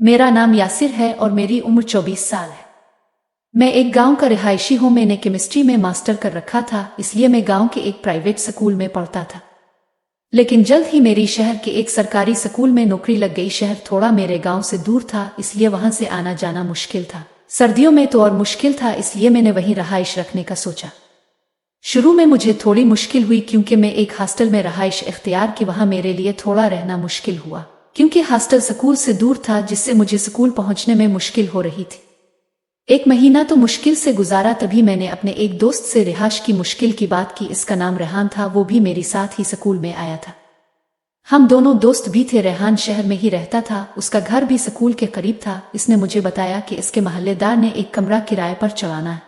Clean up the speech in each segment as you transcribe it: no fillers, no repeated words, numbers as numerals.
मेरा नाम यासिर है और मेरी उम्र 24 साल है। मैं एक गांव का रिहायशी हूं। मैंने केमिस्ट्री में मास्टर कर रखा था, इसलिए मैं गांव के एक प्राइवेट स्कूल में पढ़ता था। लेकिन जल्द ही मेरी शहर के एक सरकारी स्कूल में नौकरी लग गई। शहर थोड़ा मेरे गांव से दूर था, इसलिए वहां से आना जाना मुश्किल था। सर्दियों में तो और मुश्किल था, इसलिए मैंने वहीं रहाइश रखने का सोचा। शुरू में मुझे थोड़ी मुश्किल हुई क्योंकि मैं एक हॉस्टल में रहाइश इख्तियार की। वहां मेरे लिए थोड़ा रहना मुश्किल हुआ क्योंकि हॉस्टल स्कूल से दूर था, जिससे मुझे स्कूल पहुंचने में मुश्किल हो रही थी। एक महीना तो मुश्किल से गुजारा। तभी मैंने अपने एक दोस्त से रिहाइश की मुश्किल की बात की। इसका नाम रेहान था, वो भी मेरे साथ ही स्कूल में आया था। हम दोनों दोस्त भी थे। रेहान शहर में ही रहता था, उसका घर भी स्कूल के करीब था। इसने मुझे बताया कि इसके मोहल्लेदार ने एक कमरा किराए पर चढ़ाना है,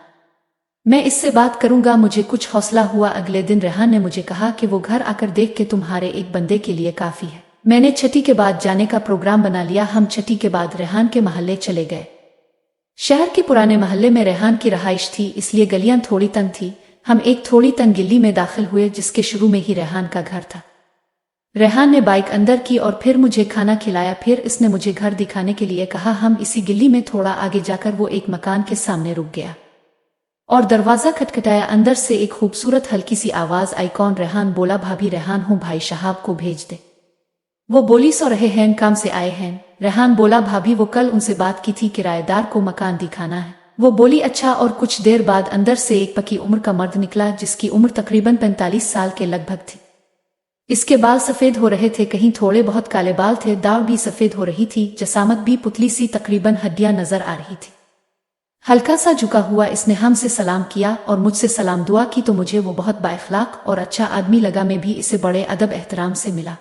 मैं इससे बात करूंगा। मुझे कुछ हौसला हुआ। अगले दिन रेहान ने मुझे कहा कि वो घर आकर देख के तुम्हारे एक बंदे के लिए काफी है। मैंने छठी के बाद जाने का प्रोग्राम बना लिया। हम छठी के बाद रेहान के मोहल्ले चले गए। शहर के पुराने मोहल्ले में रेहान की रहाइश थी, इसलिए गलियां थोड़ी तंग थी। हम एक थोड़ी तंग गली में दाखिल हुए, जिसके शुरू में ही रेहान का घर था। रेहान ने बाइक अंदर की और फिर मुझे खाना खिलाया। फिर इसने मुझे घर दिखाने के लिए कहा। हम इसी गली में थोड़ा आगे जाकर वो एक मकान के सामने रुक गया और दरवाजा खटखटाया। अंदर से एक खूबसूरत हल्की सी आवाज आई। कौन? रेहान बोला। भाभी रेहान हूं, भाई साहब को भेज दे। वो बोली सो रहे हैं, काम से आए हैं। रेहान बोला भाभी वो कल उनसे बात की थी, किराएदार को मकान दिखाना है। वो बोली अच्छा। और कुछ देर बाद अंदर से एक पक्की उम्र का मर्द निकला, जिसकी उम्र तकरीबन 45 साल के लगभग थी। इसके बाल सफेद हो रहे थे, कहीं थोड़े बहुत काले बाल थे। दाढ़ भी सफेद हो रही थी, जसामत भी पुतली सी, तकरीबन हड्डियां नजर आ रही थी। हल्का सा झुका हुआ इसने हमसे सलाम किया और मुझसे सलाम दुआ की, तो मुझे वो बहुत बाइखलाक और अच्छा आदमी लगा। मैं भी इसे बड़े अदब एहतराम से मिला।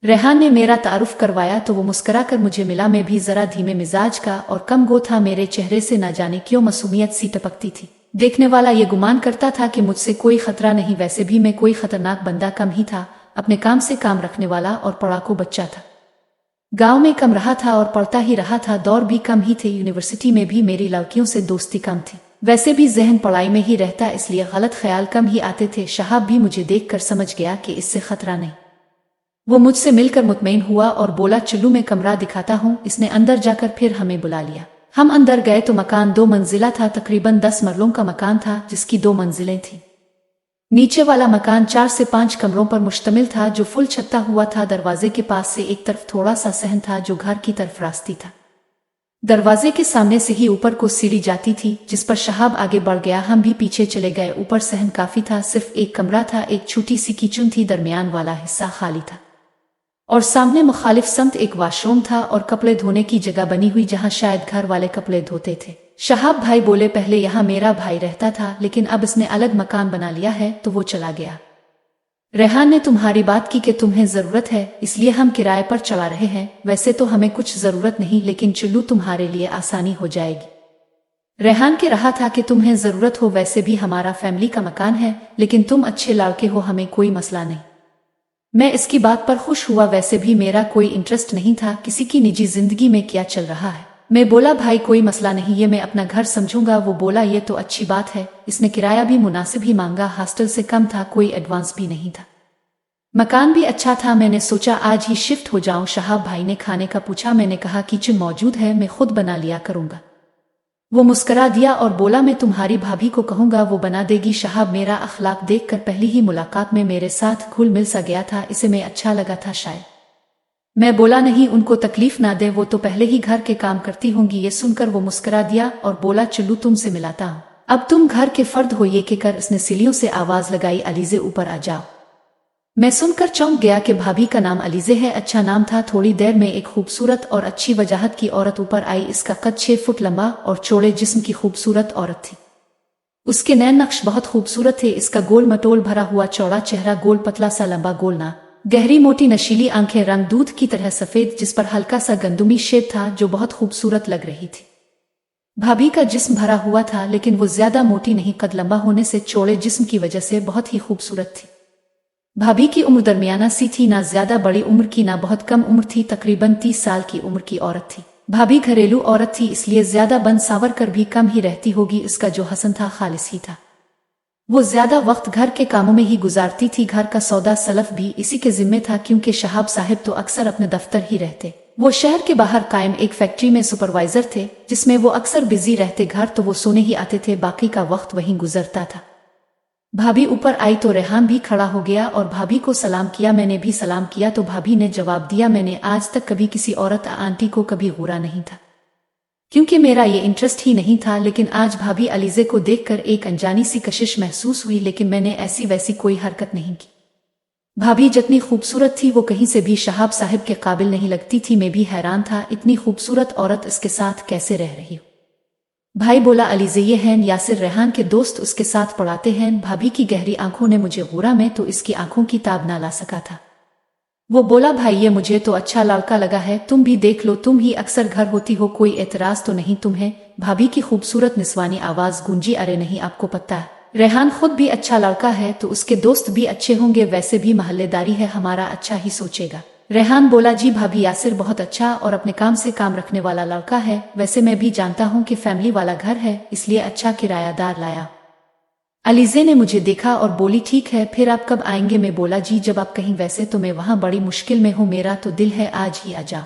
रेहान ने मेरा तारुफ करवाया तो वो मुस्कुरा कर मुझे मिला। मैं भी जरा धीमे मिजाज का और कम गो था। मेरे चेहरे से न जाने क्यों मासूमियत सी टपकती थी। देखने वाला ये गुमान करता था कि मुझसे कोई खतरा नहीं। वैसे भी मैं कोई खतरनाक बंदा कम ही था, अपने काम से काम रखने वाला और पढ़ाकू बच्चा था। गांव में कम रहा था और पढ़ता ही रहा था। दौर भी कम ही थे। यूनिवर्सिटी में भी मेरी लड़कियों से दोस्ती कम थी। वैसे भी जहन पढ़ाई में ही रहता, इसलिए गलत ख्याल कम ही आते थे। शहाब भी मुझे देखकर समझ गया कि इससे खतरा नहीं। वो मुझसे मिलकर मुतमईन हुआ और बोला चलू मैं कमरा दिखाता हूँ। इसने अंदर जाकर फिर हमें बुला लिया। हम अंदर गए तो मकान 2 मंजिला था। तकरीबन 10 मरलों का मकान था, जिसकी 2 मंजिलें थीं। नीचे वाला मकान 4 से 5 कमरों पर मुश्तमिल था, जो फुल छत्ता हुआ था। दरवाजे के पास से एक तरफ थोड़ा सा सहन था, जो घर की तरफ रास्ती था। दरवाजे के सामने से ही ऊपर को सीढ़ी जाती थी, जिस पर शहाब आगे बढ़ गया। हम भी पीछे चले गए। ऊपर सहन काफी था, सिर्फ एक कमरा था। एक छोटी सी किचन थी, दरमियान वाला हिस्सा खाली था और सामने मुखालिफ समत एक वाशरूम था और कपड़े धोने की जगह बनी हुई, जहां शायद घर वाले कपड़े धोते थे। शहाब भाई बोले पहले यहाँ मेरा भाई रहता था, लेकिन अब इसने अलग मकान बना लिया है, तो वो चला गया। रेहान ने तुम्हारी बात की कि तुम्हें जरूरत है, इसलिए हम किराए पर चला रहे हैं। वैसे तो हमें कुछ जरूरत नहीं, लेकिन चुल्लू तुम्हारे लिए आसानी हो जाएगी। रेहान के रहा था कि तुम्हें जरूरत हो, वैसे भी हमारा फैमिली का मकान है, लेकिन तुम अच्छे लड़के हो, हमें कोई मसला नहीं। मैं इसकी बात पर खुश हुआ। वैसे भी मेरा कोई इंटरेस्ट नहीं था किसी की निजी जिंदगी में क्या चल रहा है। मैं बोला भाई कोई मसला नहीं, ये मैं अपना घर समझूंगा। वो बोला ये तो अच्छी बात है। इसने किराया भी मुनासिब ही मांगा, हॉस्टल से कम था, कोई एडवांस भी नहीं था। मकान भी अच्छा था। मैंने सोचा आज ही शिफ्ट हो जाऊं। शहाब भाई ने खाने का पूछा। मैंने कहा किचन मौजूद है, मैं खुद बना लिया करूंगा। वो मुस्करा दिया और बोला मैं तुम्हारी भाभी को कहूंगा, वो बना देगी। शहाब मेरा अखलाक देखकर पहली ही मुलाकात में मेरे साथ घुल मिल सा गया था। इसे मैं अच्छा लगा था शायद। मैं बोला नहीं, उनको तकलीफ ना दे, वो तो पहले ही घर के काम करती होंगी। ये सुनकर वो मुस्कुरा दिया और बोला चलू तुमसे मिलाता हूँ, अब तुम घर के फर्द हो। ये कहकर इसने सीढ़ियों से आवाज लगाई अलीजे ऊपर आ जाओ। मैं सुनकर चौंक गया कि भाभी का नाम अलीजे है। अच्छा नाम था। थोड़ी देर में एक खूबसूरत और अच्छी वजाहत की औरत ऊपर आई। इसका कद 6 फुट लंबा और चौड़े जिस्म की खूबसूरत औरत थी। उसके नैन नक्श बहुत खूबसूरत थे। इसका गोल मटोल भरा हुआ चौड़ा चेहरा, गोल पतला सा लंबा गोल नाक, गहरी मोटी नशीली आंखें, रंग दूध की तरह सफेद, जिस पर हल्का सा गंदुमी शेड था, जो बहुत खूबसूरत लग रही थी। भाभी का जिस्म भरा हुआ था, लेकिन वो ज्यादा मोटी नहीं। कद लंबा होने से चौड़े जिस्म की वजह से बहुत ही खूबसूरत थी। भाभी की उम्र दरमियाना सी थी, ना ज्यादा बड़ी उम्र की, ना बहुत कम उम्र थी। तकरीबन 30 साल की उम्र की औरत थी। भाभी घरेलू औरत थी, इसलिए ज्यादा बन सावर कर भी कम ही रहती होगी। इसका जो हसन था खालिस ही था। वो ज्यादा वक्त घर के कामों में ही गुजारती थी। घर का सौदा सलफ भी इसी के जिम्मे था, क्योंकि शहाब साहिब तो अक्सर अपने दफ्तर ही रहते। वो शहर के बाहर कायम एक फैक्ट्री में सुपरवाइजर थे, जिसमें वो अक्सर बिजी रहते। घर तो वो सोने ही आते थे, बाकी का वक्त वहीं गुजरता था। भाभी ऊपर आई तो रेहान भी खड़ा हो गया और भाभी को सलाम किया। मैंने भी सलाम किया तो भाभी ने जवाब दिया, मैंने आज तक कभी किसी औरत आंटी को कभी घूरा नहीं था, क्योंकि मेरा ये इंटरेस्ट ही नहीं था। लेकिन आज भाभी अलीजे को देखकर एक अनजानी सी कशिश महसूस हुई, लेकिन मैंने ऐसी वैसी कोई हरकत नहीं की। भाभी जितनी खूबसूरत थी वो कहीं से भी शहाब साहब के काबिल नहीं लगती थी। मैं भी हैरान था, इतनी खूबसूरत औरत इसके साथ कैसे रह रही हो। भाई बोला, अलीजे ये हैं यासिर, रेहान के दोस्त, उसके साथ पढ़ाते हैं। भाभी की गहरी आंखों ने मुझे घूरा, मैं तो इसकी आंखों की ताब ना ला सका था। वो बोला, भाई ये मुझे तो अच्छा लड़का लगा है, तुम भी देख लो, तुम ही अक्सर घर होती हो, कोई एतराज तो नहीं तुम्हें। भाभी की खूबसूरत निस्वानी आवाज गूंजी, अरे नहीं, आपको पता है रेहान खुद भी अच्छा लड़का है तो उसके दोस्त भी अच्छे होंगे, वैसे भी महल्लेदारी है, हमारा अच्छा ही सोचेगा। रेहान बोला, जी भाभी, यासिर बहुत अच्छा और अपने काम से काम रखने वाला लड़का है। वैसे मैं भी जानता हूँ कि फैमिली वाला घर है, इसलिए अच्छा किरायादार लाया। अलीजे ने मुझे देखा और बोली, ठीक है, फिर आप कब आएंगे। मैं बोला, जी जब आप कहीं, वैसे तो मैं वहां बड़ी मुश्किल में हूँ, मेरा तो दिल है आज ही आ जाओ।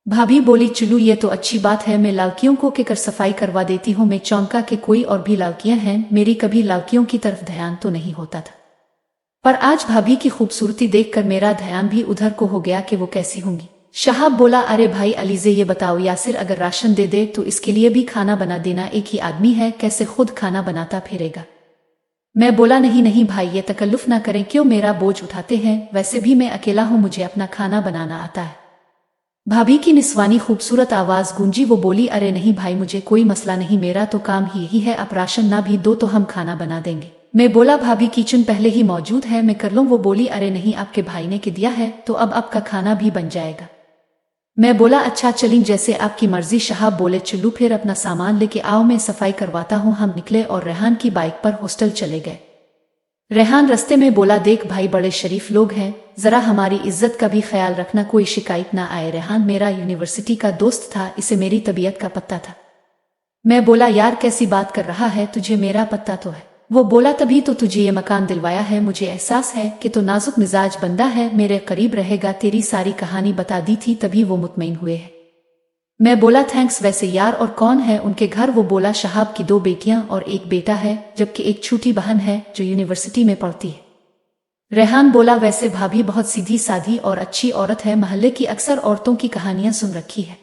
भाभी बोली, चलू ये तो अच्छी बात है, मैं लड़कियों को के कर सफाई करवा देती हूँ। मैं चौंका कि कोई और भी लड़कियां हैं, मेरी कभी लड़कियों की तरफ ध्यान तो नहीं होता था, पर आज भाभी की खूबसूरती देखकर मेरा ध्यान भी उधर को हो गया कि वो कैसी होंगी। शहाब बोला, अरे भाई अलीजे ये बताओ, यासिर अगर राशन दे दे तो इसके लिए भी खाना बना देना, एक ही आदमी है, कैसे खुद खाना बनाता फिरेगा। मैं बोला, नहीं नहीं भाई, ये तकल्लुफ ना करें, क्यों मेरा बोझ उठाते हैं, वैसे भी मैं अकेला हूँ, मुझे अपना खाना बनाना आता है। भाभी की निस्वानी खूबसूरत आवाज गूंजी, वो बोली, अरे नहीं भाई, मुझे कोई मसला नहीं, मेरा तो काम ही यही है, आप राशन ना भी दो तो हम खाना बना देंगे। मैं बोला, भाभी किचन पहले ही मौजूद है, मैं कर लूं। वो बोली, अरे नहीं, आपके भाई ने के दिया है तो अब आपका खाना भी बन जाएगा। मैं बोला, अच्छा चलिए, जैसे आपकी मर्जी। शहाब बोले, चलू फिर अपना सामान लेके आओ, मैं सफाई करवाता हूँ। हम निकले और रेहान की बाइक पर हॉस्टल चले गए। रेहान रास्ते में बोला, देख भाई, बड़े शरीफ लोग हैं, जरा हमारी इज्जत का भी ख्याल रखना, कोई शिकायत ना आए। रेहान मेरा यूनिवर्सिटी का दोस्त था, इसे मेरी तबीयत का पता था। मैं बोला, यार कैसी बात कर रहा है, तुझे मेरा पता तो है। वो बोला, तभी तो तुझे ये मकान दिलवाया है, मुझे एहसास है कि तो नाजुक मिजाज बंदा है, मेरे करीब रहेगा, तेरी सारी कहानी बता दी थी, तभी वो मुतमईन हुए हैं। मैं बोला, थैंक्स, वैसे यार और कौन है उनके घर। वो बोला, शहाब की 2 बेटियां और 1 बेटा है, जबकि एक छोटी बहन है जो यूनिवर्सिटी में पढ़ती है। रेहान बोला, वैसे भाभी बहुत सीधी साधी और अच्छी औरत है, महल्ले की अक्सर औरतों की कहानियां सुन रखी है,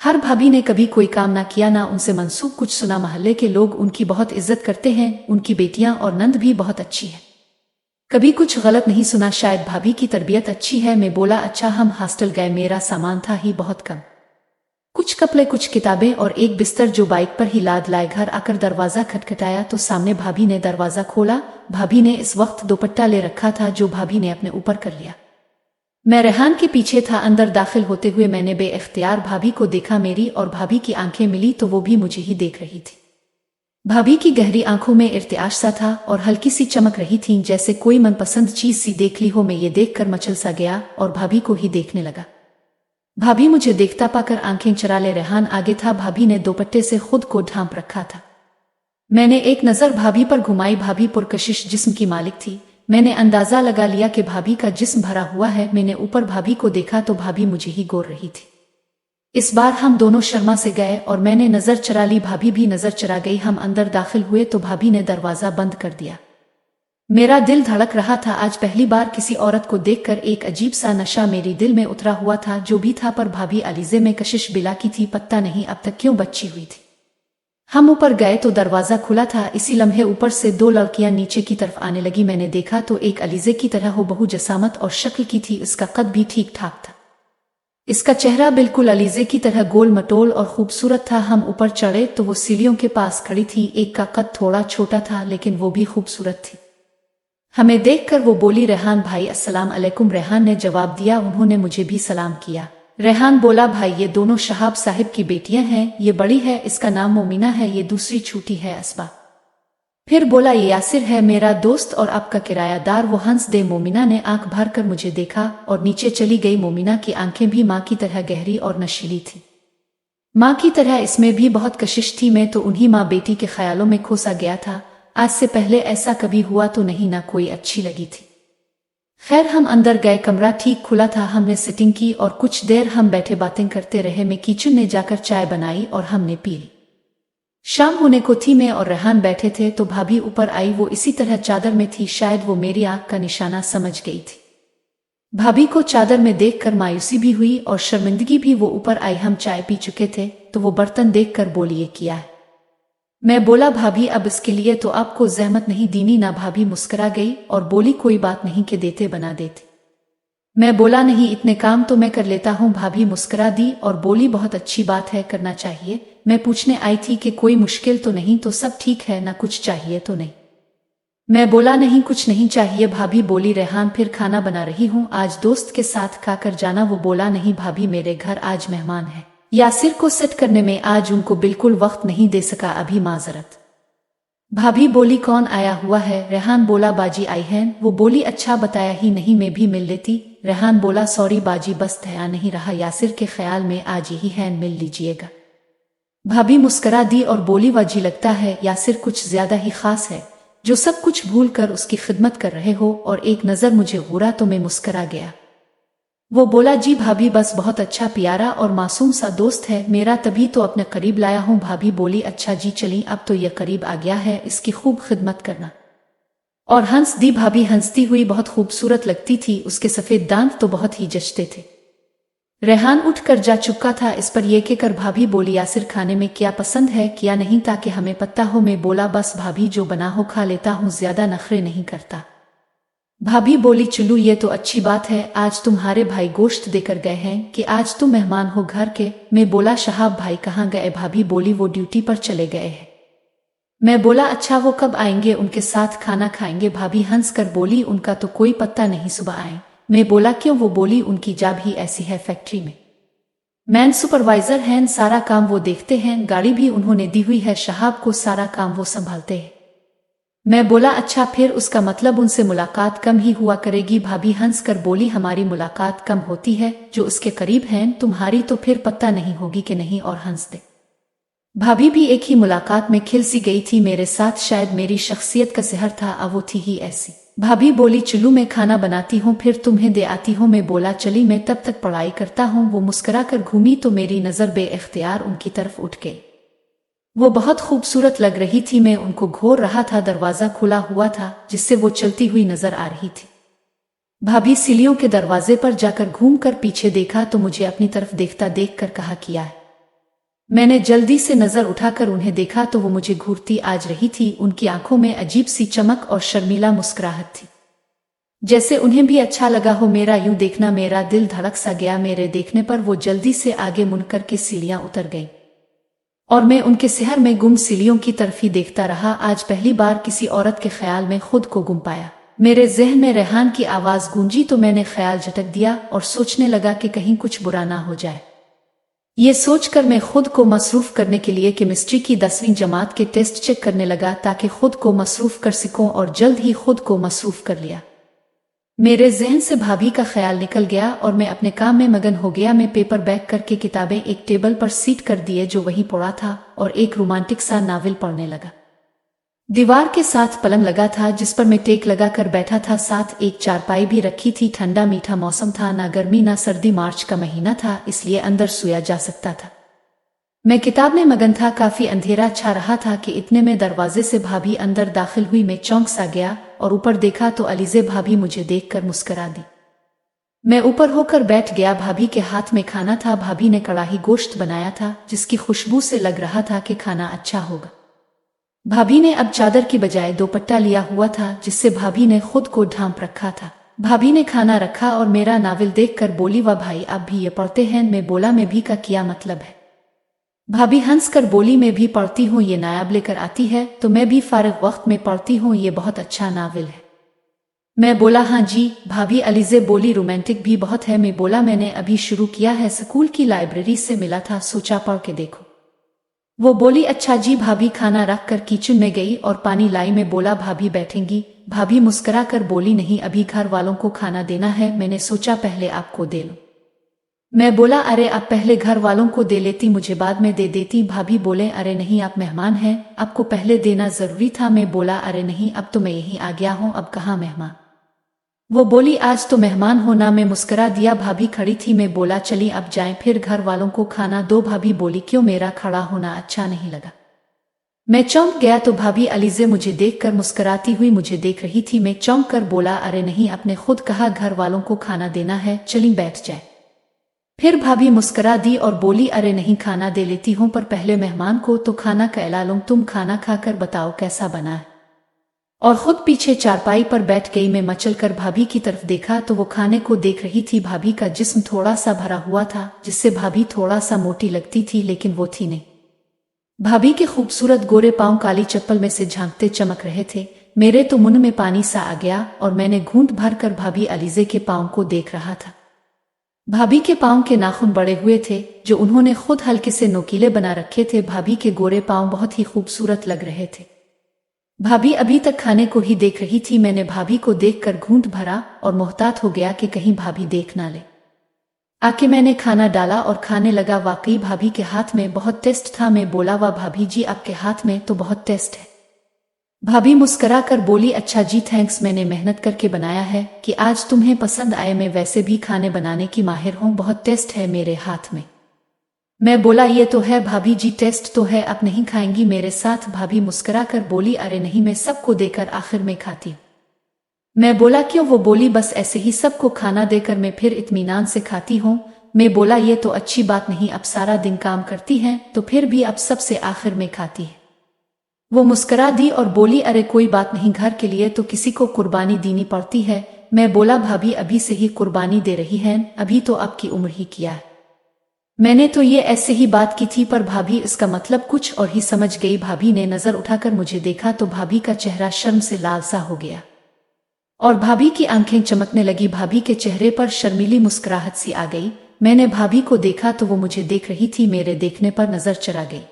हर भाभी ने कभी कोई काम ना किया ना उनसे मंसूब कुछ सुना, महल्ले के लोग उनकी बहुत इज्जत करते हैं, उनकी बेटियां और नंद भी बहुत अच्छी है, कभी कुछ गलत नहीं सुना, शायद भाभी की तरबियत अच्छी है। मैं बोला, अच्छा। हम हॉस्टल गए, मेरा सामान था ही बहुत कम, कुछ कपड़े, कुछ किताबें और एक बिस्तर जो बाइक पर ही लाद लाए। घर आकर दरवाजा खटखटाया तो सामने भाभी ने दरवाजा खोला। भाभी ने इस वक्त दुपट्टा ले रखा था जो भाभी ने अपने ऊपर कर लिया। मैं रेहान के पीछे था। अंदर दाखिल होते हुए मैंने बेइख्तियार भाभी को देखा, मेरी और भाभी की आंखें मिली तो वो भी मुझे ही देख रही थी। भाभी की गहरी आंखों में इर्तियाश सा था और हल्की सी चमक रही थी, जैसे कोई मनपसंद चीज सी देख ली हो। मैं ये देखकर मचल सा गया और भाभी को ही देखने लगा। भाभी मुझे देखता पाकर आंखें चरा ले। रेहान आगे था, भाभी ने दुपट्टे से खुद को ढांप रखा था। मैंने एक नजर भाभी पर घुमाई, भाभी पुरकशिश जिस्म की मालिक थी। मैंने अंदाजा लगा लिया कि भाभी का जिस्म भरा हुआ है। मैंने ऊपर भाभी को देखा तो भाभी मुझे ही गोर रही थी। इस बार हम दोनों शर्मा से गए और मैंने नजर चरा ली, भाभी भी नजर चरा गई। हम अंदर दाखिल हुए तो भाभी ने दरवाजा बंद कर दिया। मेरा दिल धड़क रहा था, आज पहली बार किसी औरत को देखकर एक अजीब सा नशा मेरी दिल में उतरा हुआ था। जो भी था, पर भाभी अलीजे में कशिश बिला की थी, पता नहीं अब तक क्यों बच्ची हुई थी। हम ऊपर गए तो दरवाजा खुला था। इसी लम्हे ऊपर से 2 लड़कियां नीचे की तरफ आने लगी। मैंने देखा तो एक अलीजे की तरह हो बहु जसामत और शक्ल की थी, इसका कद भी ठीक ठाक था, इसका चेहरा बिल्कुल अलीजे की तरह गोल मटोल और खूबसूरत था। हम ऊपर चढ़े तो वो सीढ़ियों के पास खड़ी थी। एक का कद थोड़ा छोटा था लेकिन वो भी खूबसूरत थी। हमें देखकर वो बोली, रेहान भाई अस्सलाम अलैकुम। रेहान ने जवाब दिया, उन्होंने मुझे भी सलाम किया। रेहान बोला, भाई ये दोनों शहाब साहिब की बेटियां हैं, ये बड़ी है इसका नाम मोमिना है, ये दूसरी छोटी है असबा। फिर बोला, ये यासिर है मेरा दोस्त और आपका किरायादार। वो हंस दे। मोमिना ने आंख भर कर मुझे देखा और नीचे चली गई। मोमिना की आंखें भी माँ की तरह गहरी और नशीली थी, माँ की तरह इसमें भी बहुत कशिश थी। मैं तो उन्हीं माँ बेटी के ख्यालों में खोसा गया था। आज से पहले ऐसा कभी हुआ तो नहीं, ना कोई अच्छी लगी थी। खैर हम अंदर गए, कमरा ठीक खुला था। हमने सिटिंग की और कुछ देर हम बैठे बातें करते रहे। मैं किचन में जाकर चाय बनाई और हमने पी ली। शाम होने को थी। मैं और रेहान बैठे थे तो भाभी ऊपर आई। वो इसी तरह चादर में थी। शायद वो मेरी आंख का निशाना समझ गई थी। भाभी को चादर में देखकर मायूसी भी हुई और शर्मिंदगी भी। वो ऊपर आई। हम चाय पी चुके थे तो वो बर्तन देखकर बोली, ये किया है? मैं बोला, भाभी अब इसके लिए तो आपको जहमत नहीं दीनी ना। भाभी मुस्कुरा गई और बोली, कोई बात नहीं के देते बना देते। मैं बोला, नहीं इतने काम तो मैं कर लेता हूँ। भाभी मुस्कुरा दी और बोली, बहुत अच्छी बात है, करना चाहिए। मैं पूछने आई थी कि कोई मुश्किल तो नहीं? तो सब ठीक है ना, कुछ चाहिए तो नहीं? मैं बोला, नहीं कुछ नहीं चाहिए। भाभी बोली, रेहान फिर खाना बना रही हूँ, आज दोस्त के साथ खाकर जाना। वो बोला, नहीं भाभी मेरे घर आज मेहमान है, यासिर को सेट करने में आज उनको बिल्कुल वक्त नहीं दे सका, अभी माजरत। भाभी बोली, कौन आया हुआ है? रेहान बोला, बाजी आई है। वो बोली, अच्छा बताया ही नहीं, मैं भी मिल लेती। रेहान बोला, सॉरी बाजी बस ध्यान नहीं रहा, यासिर के ख्याल में आज ही है, मिल लीजिएगा। भाभी मुस्करा दी और बोली, वाजी लगता है यासिर कुछ ज्यादा ही खास है, जो सब कुछ भूल कर उसकी खिदमत कर रहे हो। और एक नजर मुझे घूरा तो मैं मुस्करा गया। वो बोला, जी भाभी बस बहुत अच्छा प्यारा और मासूम सा दोस्त है मेरा, तभी तो अपने करीब लाया हूँ। भाभी बोली, अच्छा जी चली, अब तो ये करीब आ गया है, इसकी खूब खिदमत करना। और हंस दी। भाभी हंसती हुई बहुत खूबसूरत लगती थी, उसके सफेद दांत तो बहुत ही जचते थे। रेहान उठकर जा चुका था। इस पर ये कहकर भाभी बोली, यासिर खाने में क्या पसंद है क्या नहीं, ताकि हमें पता हो। मैं बोला, बस भाभी जो बना हो खा लेता हूँ, ज्यादा नखरे नहीं करता। भाभी बोली, चलू ये तो अच्छी बात है, आज तुम्हारे भाई गोश्त देकर गए हैं कि आज तुम मेहमान हो घर के? मैं बोला, शहाब भाई कहाँ गए? भाभी बोली, वो ड्यूटी पर चले गए हैं। मैं बोला, अच्छा वो कब आएंगे? उनके साथ खाना खाएंगे। भाभी हंस कर बोली, उनका तो कोई पत्ता नहीं, सुबह आए। मैं बोला, क्यों? वो बोली, उनकी जॉब ही ऐसी है, फैक्ट्री में मैन सुपरवाइजर हैं, सारा काम वो देखते हैं, गाड़ी भी उन्होंने दी हुई है शहाब को, सारा काम वो संभालते हैं। मैं बोला, अच्छा फिर उसका मतलब उनसे मुलाकात कम ही हुआ करेगी। भाभी हंस कर बोली, हमारी मुलाकात कम होती है जो उसके करीब हैं, तुम्हारी तो फिर पता नहीं होगी कि नहीं। और हंस दे। भाभी भी एक ही मुलाकात में खिल सी गई थी मेरे साथ, शायद मेरी शख्सियत का सहर था, अब वो थी ही ऐसी। भाभी बोली, चलू मैं खाना बनाती हूँ फिर तुम्हें दे आती हूँ। मैं बोला, चली, मैं तब तक पढ़ाई करता हूँ। वो मुस्कुरा कर घूमी तो मेरी नजर बेइख्तियार उनकी तरफ उठ गई। वो बहुत खूबसूरत लग रही थी, मैं उनको घूर रहा था। दरवाजा खुला हुआ था जिससे वो चलती हुई नजर आ रही थी। भाभी सीढ़ियों के दरवाजे पर जाकर घूमकर पीछे देखा तो मुझे अपनी तरफ देखता देखकर कहा, किया है? मैंने जल्दी से नजर उठाकर उन्हें देखा तो वो मुझे घूरती आज रही थी। उनकी आंखों में अजीब सी चमक और शर्मीला मुस्कुराहट थी, जैसे उन्हें भी अच्छा लगा हो मेरा यूं देखना। मेरा दिल धड़क सा गया। मेरे देखने पर वो जल्दी से आगे मुड़कर के सीढ़ियां उतर गईं और मैं उनके शहर में गुम सीढ़ियों की तरफ ही देखता रहा। आज पहली बार किसी औरत के ख्याल में खुद को गुम पाया। मेरे जहन में रेहान की आवाज गूंजी तो मैंने ख्याल झटक दिया और सोचने लगा कि कहीं कुछ बुरा ना हो जाए। ये सोचकर मैं खुद को मसरूफ करने के लिए केमिस्ट्री की 10वीं जमात के टेस्ट चेक करने लगा ताकि खुद को मसरूफ कर सकूं, और जल्द ही खुद को मसरूफ कर लिया। मेरे जहन से भाभी का ख्याल निकल गया और मैं अपने काम में मगन हो गया। मैं पेपर बैक करके किताबें एक टेबल पर सीट कर दिए जो वहीं पड़ा था और एक रोमांटिक सा नावल पढ़ने लगा। दीवार के साथ पलंग लगा था जिस पर मैं टेक लगा कर बैठा था, साथ एक चारपाई भी रखी थी। ठंडा मीठा मौसम था, ना गर्मी ना सर्दी, मार्च का महीना था, इसलिए अंदर सोया जा सकता था। मैं किताब में मगन था। काफी अंधेरा छा रहा था कि इतने में दरवाजे से भाभी अंदर दाखिल हुई। मैं चौंक सा गया और ऊपर देखा तो अलीजे भाभी मुझे देखकर मुस्कुरा दी। मैं ऊपर होकर बैठ गया। भाभी के हाथ में खाना था। भाभी ने कड़ाही गोश्त बनाया था जिसकी खुशबू से लग रहा था कि खाना अच्छा होगा। भाभी ने अब चादर की बजाय दुपट्टा लिया हुआ था जिससे भाभी ने खुद को ढांप रखा था। भाभी ने खाना रखा और मेरा नावल देखकर बोली, वाह भाई आप भी ये पढ़ते हैं? मैं बोला, मैं भी का क्या मतलब है? भाभी हंस कर बोली, मैं भी पढ़ती हूँ, ये नायाब लेकर आती है तो मैं भी फारिग वक्त में पढ़ती हूँ, ये बहुत अच्छा नावल है। मैं बोला, हाँ जी। भाभी अलीजे बोली, रोमांटिक भी बहुत है। मैं बोला, मैंने अभी शुरू किया है, स्कूल की लाइब्रेरी से मिला था, सोचा पढ़ के देखो। वो बोली, अच्छा जी। भाभी खाना रख कर किचन में गई और पानी लाई। मैं बोला, भाभी बैठेंगी? भाभी मुस्कुरा कर बोली, नहीं अभी घर वालों को खाना देना है, मैंने सोचा पहले आपको दे लूं। मैं बोला, अरे आप पहले घर वालों को दे लेती, मुझे बाद में दे देती। भाभी बोले, अरे नहीं आप मेहमान हैं, आपको पहले देना जरूरी था। मैं बोला, अरे नहीं अब तो मैं यहीं आ गया हूँ, अब कहाँ मेहमान। वो बोली आज तो मेहमान हो ना। मैं मुस्कुरा दिया। भाभी खड़ी थी। मैं बोला चली अब जाएं, फिर घर वालों को खाना दो। भाभी बोली क्यों, मेरा खड़ा होना अच्छा नहीं लगा? मैं चौंक गया तो भाभी अलीज़े मुझे देखकर मुस्कुराती हुई मुझे देख रही थी। मैं चौंक कर बोला अरे नहीं, आपने खुद कहा घर वालों को खाना देना है, चली बैठ जाए। फिर भाभी मुस्कुरा दी और बोली अरे नहीं, खाना दे लेती हूँ, पर पहले मेहमान को तो खाना खिला लूं। तुम खाना खाकर बताओ कैसा बना है। और खुद पीछे चारपाई पर बैठ गई। मैं मचल कर भाभी की तरफ देखा तो वो खाने को देख रही थी। भाभी का जिस्म थोड़ा सा भरा हुआ था, जिससे भाभी थोड़ा सा मोटी लगती थी, लेकिन वो थी नहीं। भाभी के खूबसूरत गोरे पांव काली चप्पल में से झांकते चमक रहे थे। मेरे तो मुंह में पानी सा आ गया और मैंने घूंट भर कर भाभी अलीज़े के पांव को देख रहा था। भाभी के पांव के नाखून बड़े हुए थे, जो उन्होंने खुद हल्के से नोकीले बना रखे थे। भाभी के गोरे पांव बहुत ही खूबसूरत लग रहे थे। भाभी अभी तक खाने को ही देख रही थी। मैंने भाभी को देखकर घूंट भरा और मोहतात हो गया कि कहीं भाभी देख ना ले। आके मैंने खाना डाला और खाने लगा। वाकई भाभी के हाथ में बहुत टेस्ट था। मैं बोला वाह भाभी जी, आपके हाथ में तो बहुत टेस्ट है। भाभी मुस्कुरा कर बोली अच्छा जी थैंक्स, मैंने मेहनत करके बनाया है कि आज तुम्हें पसंद आए। मैं वैसे भी खाने बनाने की माहिर हूँ, बहुत टेस्ट है मेरे हाथ में। मैं बोला ये तो है भाभी जी, टेस्ट तो है, आप नहीं खाएंगी मेरे साथ? भाभी मुस्कुरा कर बोली अरे नहीं, मैं सबको देकर आखिर में खाती हूँ। मैं बोला क्यों? वो बोली बस ऐसे ही सबको खाना देकर मैं फिर इत्मीनान से खाती हूँ। मैं बोला ये तो अच्छी बात नहीं, अब सारा दिन काम करती हैं तो फिर भी अब सबसे आखिर में खाती है। वो मुस्कुरा दी और बोली अरे कोई बात नहीं, घर के लिए तो किसी को कुर्बानी देनी पड़ती है। मैं बोला भाभी अभी से ही कुर्बानी दे रही हैं, अभी तो आपकी उम्र ही किया है। मैंने तो ये ऐसे ही बात की थी, पर भाभी इसका मतलब कुछ और ही समझ गई। भाभी ने नजर उठाकर मुझे देखा तो भाभी का चेहरा शर्म से लाल सा हो गया और भाभी की आंखें चमकने लगी। भाभी के चेहरे पर शर्मीली मुस्कुराहट सी आ गई। मैंने भाभी को देखा तो वो मुझे देख रही थी। मेरे देखने पर नजर चढ़ा गई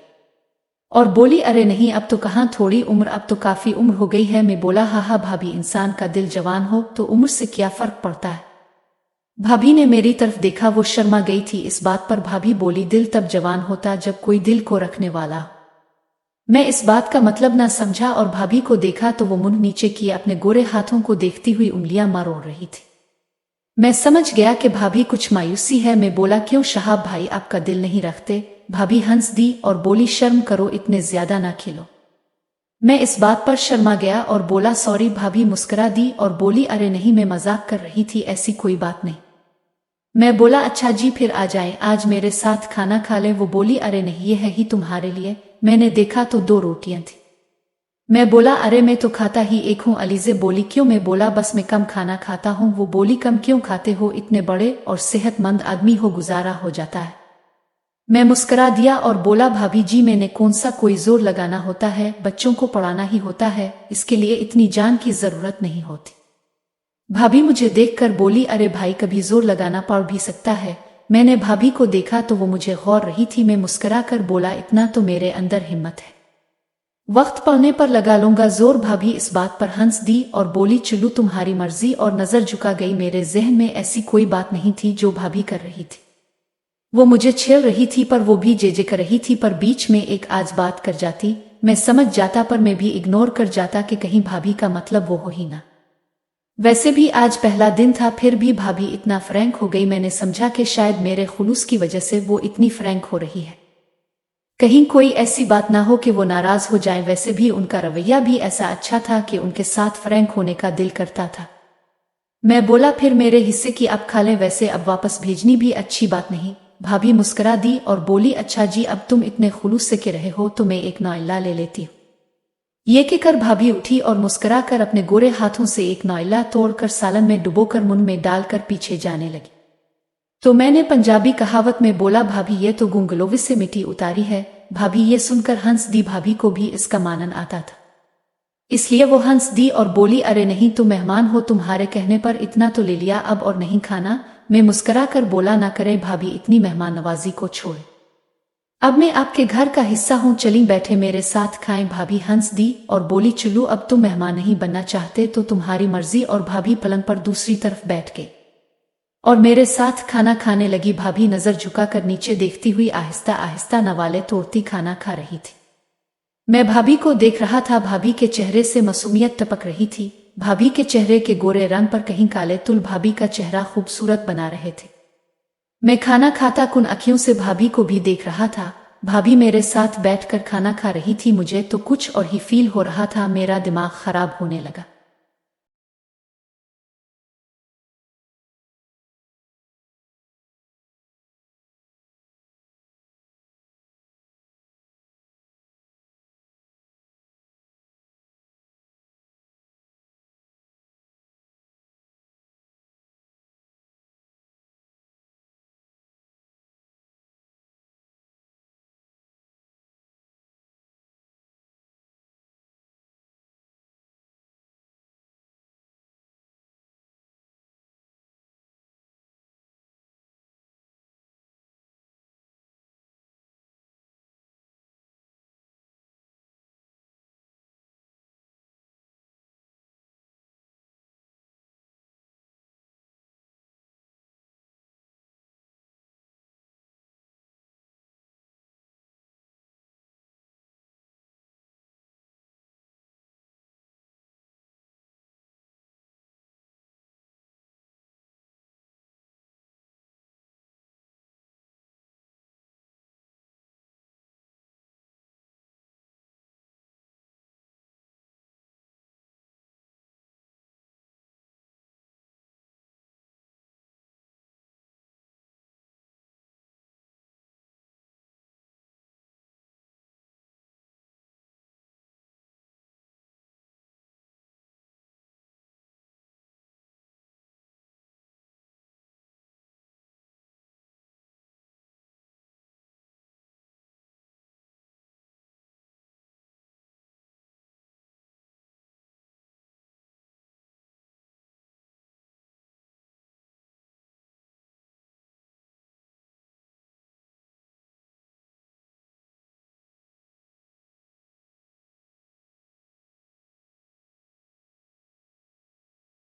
और बोली अरे नहीं, अब तो कहाँ थोड़ी उम्र, अब तो काफी उम्र हो गई है। मैं बोला हाँ भाभी, इंसान का दिल जवान हो तो उम्र से क्या फर्क पड़ता है। भाभी ने मेरी तरफ देखा, वो शर्मा गई थी इस बात पर। भाभी बोली दिल तब जवान होता जब कोई दिल को रखने वाला हो। मैं इस बात का मतलब ना समझा और भाभी को देखा तो वो मुंह नीचे किए अपने गोरे हाथों को देखती हुई उंगलियां मरोड़ रही थी। मैं समझ गया कि भाभी कुछ मायूसी है। मैं बोला क्यों शहाब भाई, आपका दिल नहीं रखते? भाभी हंस दी और बोली शर्म करो, इतने ज्यादा ना खिलो। मैं इस बात पर शर्मा गया और बोला सॉरी। भाभी मुस्कुरा दी और बोली अरे नहीं, मैं मजाक कर रही थी, ऐसी कोई बात नहीं। मैं बोला अच्छा जी, फिर आ जाएं, आज मेरे साथ खाना खा लें। वो बोली अरे नहीं, ये है ही तुम्हारे लिए। मैंने देखा तो 2 रोटियां थी। मैं बोला अरे मैं तो खाता ही एक हूँ। अलीज़े बोली क्यों? मैं बोला बस मैं कम खाना खाता हूँ। वो बोली कम क्यों खाते हो, इतने बड़े और सेहतमंद आदमी हो, गुजारा हो जाता है। मैं मुस्कुरा दिया और बोला भाभी जी, मैंने कौन सा कोई जोर लगाना होता है, बच्चों को पढ़ाना ही होता है, इसके लिए इतनी जान की जरूरत नहीं होती। भाभी मुझे देखकर बोली अरे भाई, कभी जोर लगाना पड़ भी सकता है। मैंने भाभी को देखा तो वो मुझे गौर रही थी। मैं मुस्कुरा कर बोला इतना तो मेरे अंदर हिम्मत है, वक्त पड़ने पर लगा लूंगा जोर। भाभी इस बात पर हंस दी और बोली चलू तुम्हारी मर्जी, और नजर झुका गई। मेरे जहन में ऐसी कोई बात नहीं थी जो भाभी कर रही थी। वो मुझे छेड़ रही थी पर वो भी जे कर रही थी, पर बीच में एक आज बात कर जाती मैं समझ जाता, पर मैं भी इग्नोर कर जाता कि कहीं भाभी का मतलब वो हो ही ना। वैसे भी आज पहला दिन था, फिर भी भाभी इतना फ्रैंक हो गई। मैंने समझा कि शायद मेरे खुलूस की वजह से वो इतनी फ्रैंक हो रही है, कहीं कोई ऐसी बात ना हो कि वो नाराज हो जाए। वैसे भी उनका रवैया भी ऐसा अच्छा था कि उनके साथ फ्रैंक होने का दिल करता था। मैं बोला फिर मेरे हिस्से की अब खा लें, वैसे अब वापस भेजनी भी अच्छी बात नहीं। भाभी मुस्कुरा दी और बोली अच्छा जी, अब तुम इतने खुलूस से के रहे हो तो मैं एक नौइला ले लेती हूँ। ये कहकर भाभी उठी और मुस्कुरा कर अपने गोरे हाथों से एक नौइला तोड़कर सालन में डुबोकर मुंह में डालकर पीछे जाने लगी। तो मैंने पंजाबी कहावत में बोला भाभी ये तो गुंगलोवे से मिट्टी उतारी है। भाभी ये सुनकर हंस दी। भाभी को भी इसका मानन आता था, इसलिए वो हंस दी और बोली अरे नहीं, तुम मेहमान हो, तुम्हारे कहने पर इतना तो ले लिया, अब और नहीं खाना। मैं मुस्कुरा कर बोला ना करें भाभी, इतनी मेहमान नवाजी को छोड़, अब मैं आपके घर का हिस्सा हूँ, चली बैठे मेरे साथ खाएं। भाभी हंस दी और बोली चलू, अब तुम मेहमान नहीं बनना चाहते तो तुम्हारी मर्जी। और भाभी पलंग पर दूसरी तरफ बैठ गई और मेरे साथ खाना खाने लगी। भाभी नजर झुकाकर नीचे देखती हुई आहिस्ता आहिस्ता नवाले तोड़ती खाना खा रही थी। मैं भाभी को देख रहा था। भाभी के चेहरे से मासूमियत टपक रही थी। भाभी के चेहरे के गोरे रंग पर कहीं काले तुल भाभी का चेहरा खूबसूरत बना रहे थे। मैं खाना खाता कुन आंखों से भाभी को भी देख रहा था। भाभी मेरे साथ बैठकर खाना खा रही थी। मुझे तो कुछ और ही फील हो रहा था। मेरा दिमाग खराब होने लगा।